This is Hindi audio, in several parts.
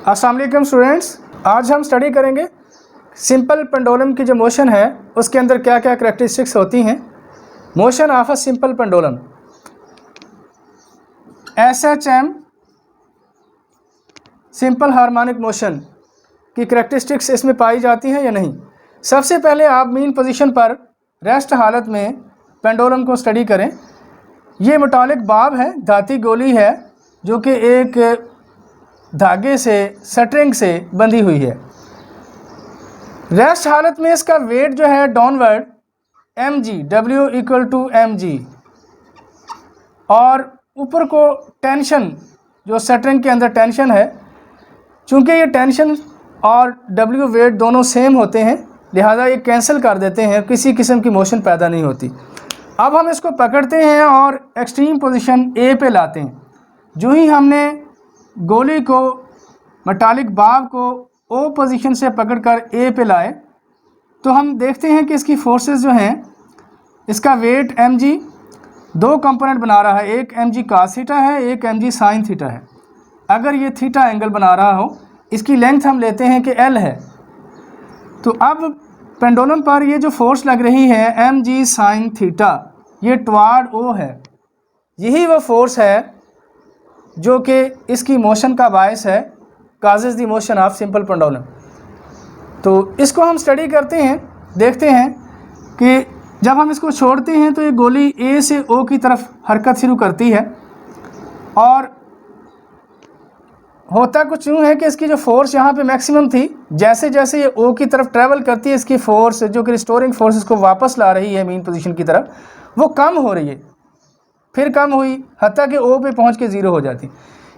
अस्सलाम वालेकुम स्टूडेंट्स, आज हम स्टडी करेंगे सिंपल पेंडुलम की जो मोशन है उसके अंदर क्या क्या करैक्टरिस्टिक्स होती हैं। Motion of a simple pendulum SHM simple harmonic motion की करैक्टरिस्टिक्स इसमें पाई जाती हैं या नहीं। सबसे पहले आप मीन पोजीशन पर रेस्ट हालत में पेंडुलम को स्टडी करें। ये मेटालिक बाब है, धाती गोली है जो कि एक धागे से स्ट्रिंग से बंधी हुई है। रेस्ट हालत में इसका वेट जो है डाउनवर्ड mg, W = mg, और ऊपर को टेंशन जो स्ट्रिंग के अंदर टेंशन है, चूँकि ये टेंशन और W वेट दोनों सेम होते हैं लिहाजा ये कैंसिल कर देते हैं, किसी किस्म की मोशन पैदा नहीं होती। अब हम इसको पकड़ते हैं और एक्सट्रीम पोजीशन A पे लाते हैं। जो ही हमने गोली को मेटालिक बाब को O पोजीशन से पकड़कर A पे लाए तो हम देखते हैं कि इसकी फोर्सेस जो हैं, इसका वेट mg दो कंपोनेंट बना रहा है, एक mg cos थीटा है, एक mg sin थीटा है। अगर ये थीटा एंगल बना रहा हो, इसकी लेंथ हम लेते हैं कि L है। तो अब पेंडुलम पर ये जो फोर्स लग रही है mg sin थीटा, ये टुवार्ड O है। यही वो फोर्स है जो कि इसकी मोशन का बायस है, causes the motion of simple pendulum. तो इसको हम स्टडी करते हैं, देखते हैं कि जब हम इसको छोड़ते हैं तो ये गोली A से O की तरफ हरकत शुरू करती है और होता कुछ यूँ है कि इसकी जो फोर्स यहाँ पे मैक्सिमम थी, जैसे जैसे ये O की तरफ ट्रैवल करती है, इसकी फोर्स जो कि रिस्टोरिंग फोर्स इसको वापस ला रही है मीन पोजीशन की तरफ, वो कम हो रही है, फिर कम हुई हत्ता कि O पे पहुँच के ज़ीरो हो जाती।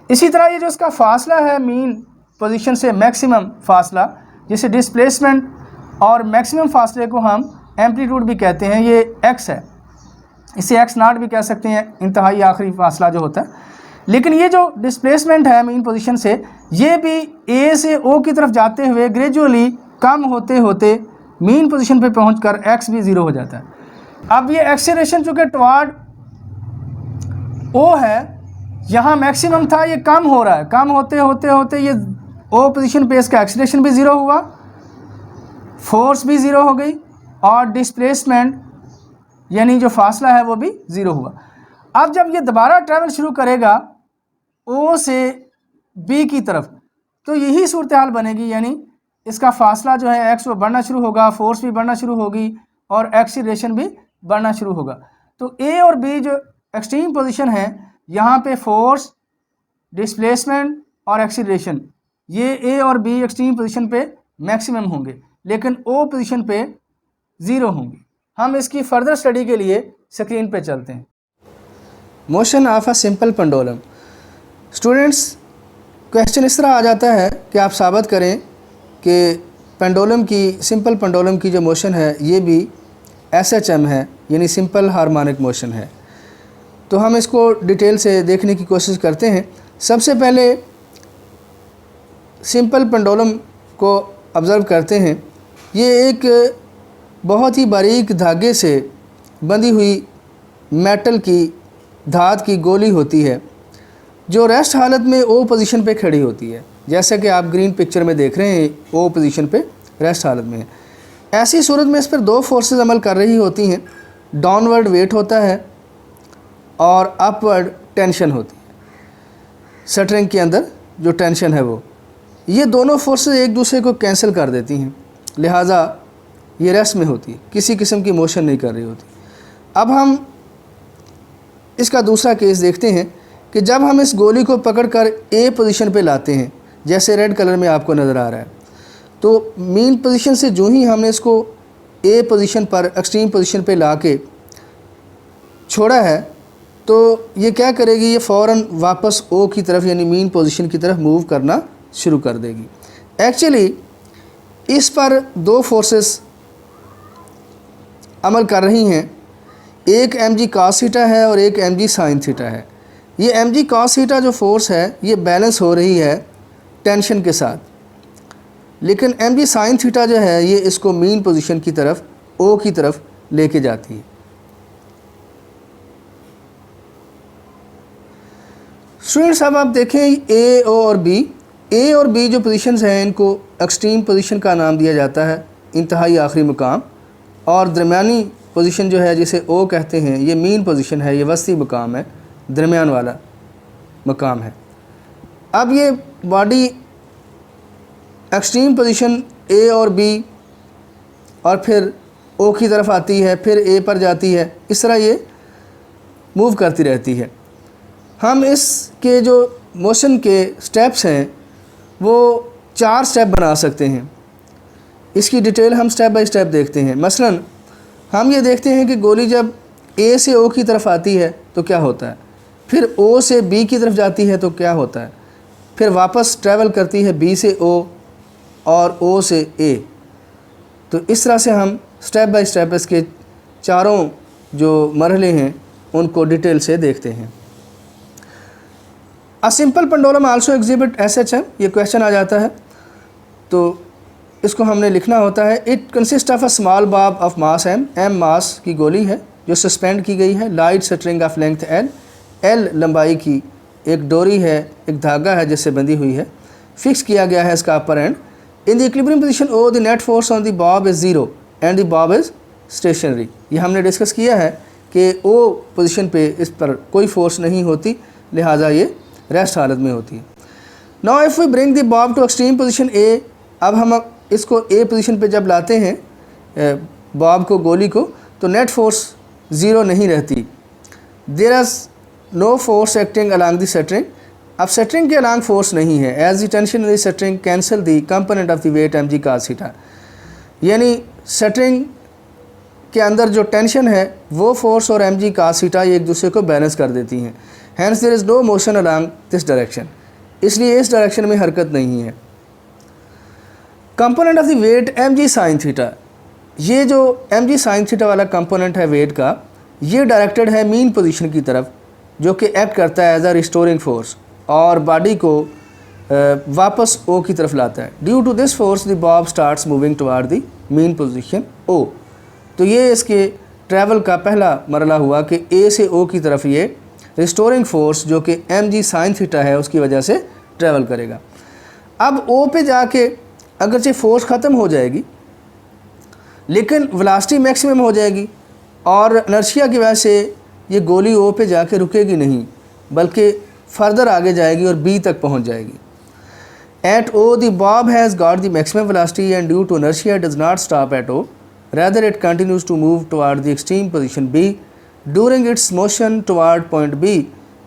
इसी तरह ये जो इसका फासला है मीन पोजीशन से मैक्सिमम फासला, जिसे डिस्प्लेसमेंट और मैक्सिमम फासले को हम एम्पलीट्यूड भी कहते हैं, ये x है, इसे x0 भी कह सकते हैं, इंतहाई आखिरी फासला जो होता है। लेकिन ये जो डिस्प्लेसमेंट है मीन पोजीशन से, ये भी A से O की तरफ जाते हुए ग्रेजुअली कम होते होते मीन पोजीशन पे पहुंचकर x भी ज़ीरो हो जाता है। अब ये एक्सीलरेशन चूँकि टुवार्ड O है, यहाँ मैक्सिमम था, ये कम हो रहा है, कम होते होते होते ये O पोजीशन पे इसका एक्सीलरेशन भी ज़ीरो हुआ, फोर्स भी ज़ीरो हो गई और डिस्प्लेसमेंट यानी जो फासला है वो भी ज़ीरो हुआ। अब जब ये दोबारा ट्रैवल शुरू करेगा O से B की तरफ, तो यही सूरत हाल बनेगी, यानी इसका फासला जो है x वो बढ़ना शुरू होगा, फोर्स भी बढ़ना शुरू होगी और एक्सीलरेशन भी बढ़ना शुरू होगा। तो A और B जो एक्सट्रीम पोजीशन है, यहाँ पे फोर्स, डिस्प्लेसमेंट और एक्सीलरेशन, ये A और B एक्सट्रीम पोजीशन पे मैक्सिमम होंगे, लेकिन O पोजीशन पे ज़ीरो होंगे। हम इसकी फर्दर स्टडी के लिए स्क्रीन पे चलते हैं। Motion of a simple pendulum. Students, question इस तरह आ जाता है कि आप साबित करें कि पेंडुलम की, सिंपल पेंडुलम की जो मोशन है ये भी SHM है, यानी सिंपल हार्मोनिक मोशन है। तो हम इसको डिटेल से देखने की कोशिश करते हैं। सबसे पहले सिंपल पेंडुलम को ऑब्ज़र्व करते हैं। ये एक बहुत ही बारीक धागे से बंधी हुई मेटल की, धात की गोली होती है जो रेस्ट हालत में O पोजीशन पे खड़ी होती है, जैसा कि आप ग्रीन पिक्चर में देख रहे हैं, O पोजीशन पे रेस्ट हालत में है। ऐसी सूरत में इस पर दो फोर्सेस अमल कर रही होती हैं, डाउनवर्ड वेट होता है और अपवर्ड टेंशन होती है। स्ट्रिंग के अंदर जो टेंशन है वो, ये दोनों फोर्सेस एक दूसरे को कैंसिल कर देती हैं, लिहाजा ये रेस्ट में होती है, किसी किस्म की मोशन नहीं कर रही होती। अब हम इसका दूसरा केस देखते हैं कि जब हम इस गोली को पकड़कर A पोजीशन पे लाते हैं, जैसे रेड कलर में आपको नज़र आ रहा है, तो मीन पोजीशन से जो ही हमने इसको A पोजीशन पर, एक्सट्रीम पोजीशन पे ला के छोड़ा है, तो ये क्या करेगी, ये फ़ौरन वापस O की तरफ यानी मीन पोजीशन की तरफ मूव करना शुरू कर देगी। एक्चुअली इस पर दो फोर्सेस अमल कर रही हैं, एक mg cos थीटा है और एक mg sin थीटा है। ये mg cos थीटा जो फोर्स है ये बैलेंस हो रही है टेंशन के साथ, लेकिन mg sin थीटा जो है ये इसको मीन पोजीशन की तरफ, O की तरफ लेके जाती है। स्टूडेंट्स, अब आप देखें A, O और B ए और बी जो पोजीशंस हैं इनको एक्सट्रीम पोजीशन का नाम दिया जाता है, इंतहाई आखिरी मुकाम, और दरमियानी पोजीशन जो है जिसे ओ कहते हैं ये मीन पोजीशन है, ये वस्ती मुकाम है, दरमियान वाला मुकाम है। अब ये बॉडी एक्सट्रीम पोजीशन ए और बी और फिर ओ की तरफ आती है, फिर ए पर जाती है, इस तरह ये मूव करती रहती है। हम इसके जो मोशन के स्टेप्स हैं वो 4 स्टेप बना सकते हैं। इसकी डिटेल हम स्टेप बाय स्टेप देखते हैं। मसलन हम ये देखते हैं कि गोली जब ए से ओ की तरफ आती है तो क्या होता है, फिर ओ से बी की तरफ जाती है तो क्या होता है, फिर वापस ट्रैवल करती है बी से ओ और ओ से ए। तो इस तरह से हम स्टेप बाय स्टेप इसके चारों जो मरहले हैं उनको डिटेल से देखते हैं। अ simple pendulum also exhibit SHM, ये क्वेश्चन आ जाता है तो इसको हमने लिखना होता है। It consist of a small Bob of mass m मास की गोली है जो सस्पेंड की गई है, light string of length l लंबाई की एक डोरी है, एक धागा है जिससे बंधी हुई है, फिक्स किया गया है इसका upper end. In the equilibrium position O the net force on the bob is 0 and the bob is stationary. ये हमने डिस्कस किया है कि O पोजीशन पे इस पर कोई फोर्स नहीं होती, लिहाजा ये रेस्ट हालत में होती है। Now if we bring the bob to extreme position A, अब हम इसको A पोजीशन पे जब लाते हैं बॉब को, गोली को, तो नेट फोर्स 0 नहीं रहती। There is no force acting along the string, अब स्ट्रिंग के अलॉन्ग फोर्स नहीं है। As the tension in the string cancel the component of the weight mg cos theta, यानी स्ट्रिंग के अंदर जो टेंशन है वो फोर्स और mg cos थीटा ये एक दूसरे को बैलेंस कर देती हैं। Hence there is no motion along this direction, इसलिए इस डायरेक्शन में हरकत नहीं है। Component of the weight mg sin theta, ये जो mg sin थीटा वाला कंपोनेंट है वेट का, ये डायरेक्टेड है मीन पोजीशन की तरफ, जो कि एक्ट करता है एज अ रिस्टोरिंग फोर्स और बॉडी को वापस O की तरफ लाता है। Due to this force the bob starts moving toward the mean position O। तो ये इसके ट्रैवल का पहला मरला हुआ कि A से O की तरफ ये रिस्टोरिंग फोर्स जो कि mg sin थीटा है उसकी वजह से ट्रैवल करेगा। अब O पे जाके अगरचे फोर्स ख़त्म हो जाएगी लेकिन वेलोसिटी मैक्सिमम हो जाएगी और इनर्शिया की वजह से ये गोली O पे जाके रुकेगी नहीं बल्कि फर्दर आगे जाएगी और B तक पहुंच जाएगी। At O the bob has got the maximum velocity and due to inertia it does not stop at O, rather it continues to move toward the extreme position B. During its motion toward point B,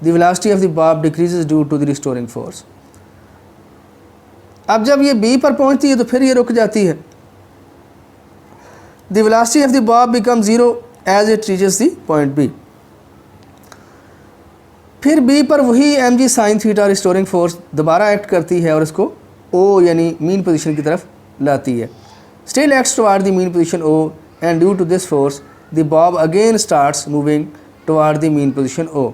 the velocity of the bob decreases due to the restoring force. अब जब ये B पर पहुंचती है तो फिर ये रुक जाती है। The velocity of the bob becomes 0 as it reaches the point B. फिर B पर वही mg sin theta restoring force दोबारा एक्ट करती है और इसको O यानी मीन पोजीशन की तरफ लाती है। Still acts toward the mean position O and due to this force the bob again starts moving toward the mean position O.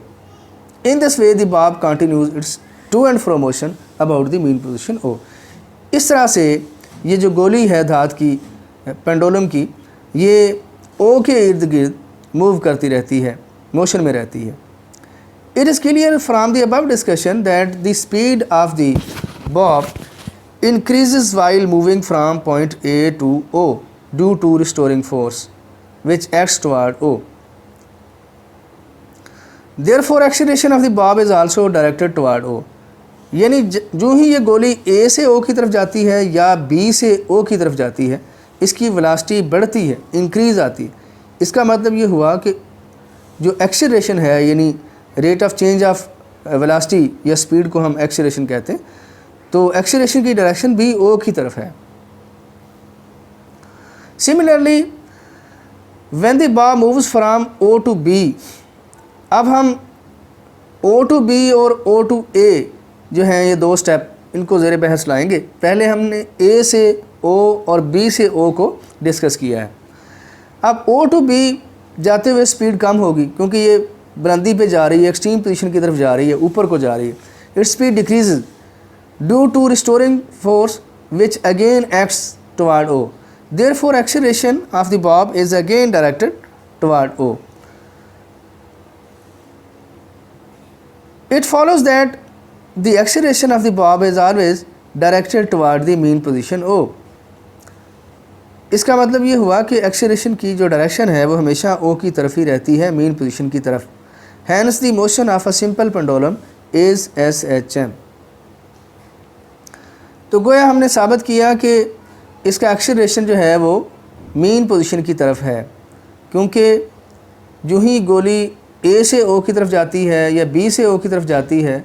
In this way the bob continues its to and fro motion about the mean position O. इस तरह से ये जो गोली है धात की पेंडुलम की, ये O के इर्द गिर्द मूव करती रहती है, मोशन में रहती है। It is clear from the above discussion that the speed of the bob increases while moving from point A to O due to restoring force which acts toward O. Therefore acceleration of the bob is also directed toward O. यानी जो ही ये गोली A से O की तरफ जाती है या B से O की तरफ जाती है, इसकी वेलोसिटी बढ़ती है, इंक्रीज़ आती है। इसका मतलब ये हुआ कि जो एक्सीलरेशन है यानी rate of change of velocity या स्पीड को हम एक्सीलरेशन कहते हैं, तो एक्सीलरेशन की डायरेक्शन भी O की तरफ है। Similarly when the bob moves from O to B, अब हम O टू B और O टू A जो हैं ये दो स्टेप इनको ज़ेरे बहस लाएंगे। पहले हमने A से O और B से O को डिस्कस किया है। अब O टू B जाते हुए स्पीड कम होगी क्योंकि ये बुलंदी पे जा रही है, एक्सट्रीम पोजीशन की तरफ जा रही है, ऊपर को जा रही है। Its speed decreases due to restoring force which again acts toward O. Therefore acceleration of the bob is again directed toward O. It follows that the acceleration of the bob is always directed toward the mean position O. इसका मतलब ये हुआ कि एक्सेलरेशन की जो डायरेक्शन है वो हमेशा ओ की तरफ ही रहती है, मीन पोजीशन की तरफ। Hence the motion of a simple pendulum is SHM। तो गोया हमने साबित किया कि इसका एक्सेलरेशन जो है वो मीन पोजीशन की तरफ है, क्योंकि जो ही गोली ए से ओ की तरफ जाती है या बी से ओ की तरफ जाती है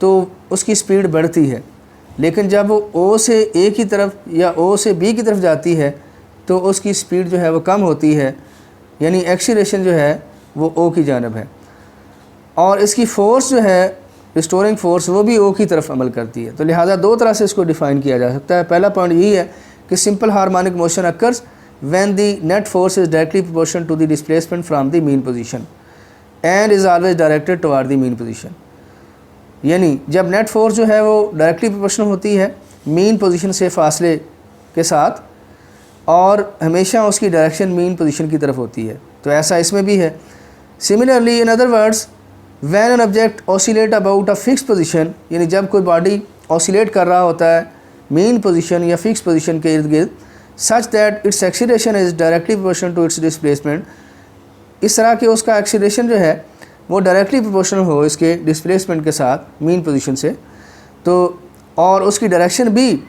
तो उसकी स्पीड बढ़ती है, लेकिन जब वो ओ से ए की तरफ या ओ से बी की तरफ जाती है तो उसकी स्पीड जो है वो कम होती है, यानी एक्सीलरेशन जो है वो ओ की जानब है। और इसकी फ़ोर्स जो है रिस्टोरिंग फ़ोर्स वो भी ओ की तरफ अमल करती है। तो लिहाजा दो तरह से इसको डिफ़ाइन किया जा सकता है। पहला पॉइंट यही है कि simple harmonic motion occurs when the net force is directly proportional to the displacement from the mean position and is always directed toward the mean position. यानी जब नेट फोर्स जो है वो डायरेक्टली प्रोपोर्शनल होती है मीन पोजीशन से फासले के साथ और हमेशा उसकी डायरेक्शन मीन पोजीशन की तरफ होती है, तो ऐसा इसमें भी है। Similarly in other words when an object oscillate about a fix position, यानी जब कोई बॉडी ऑसिलेट कर रहा होता है मीन पोजीशन या फिक्स पोजीशन के इर्द गिर्द, such that its acceleration is directly proportional to its displacement, इस तरह के उसका एक्सीलरेशन जो है वो डायरेक्टली प्रोपोर्शनल हो इसके डिस्प्लेसमेंट के साथ मीन पोजीशन से, तो और उसकी डायरेक्शन भी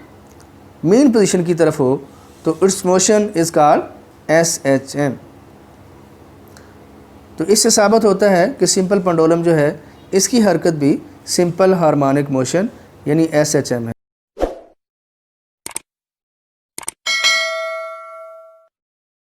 मीन पोजीशन की तरफ हो, तो it's motion is called SHM। तो इससे साबित होता है कि सिंपल पेंडुलम जो है इसकी हरकत भी सिंपल हार्मोनिक मोशन यानी SHM है।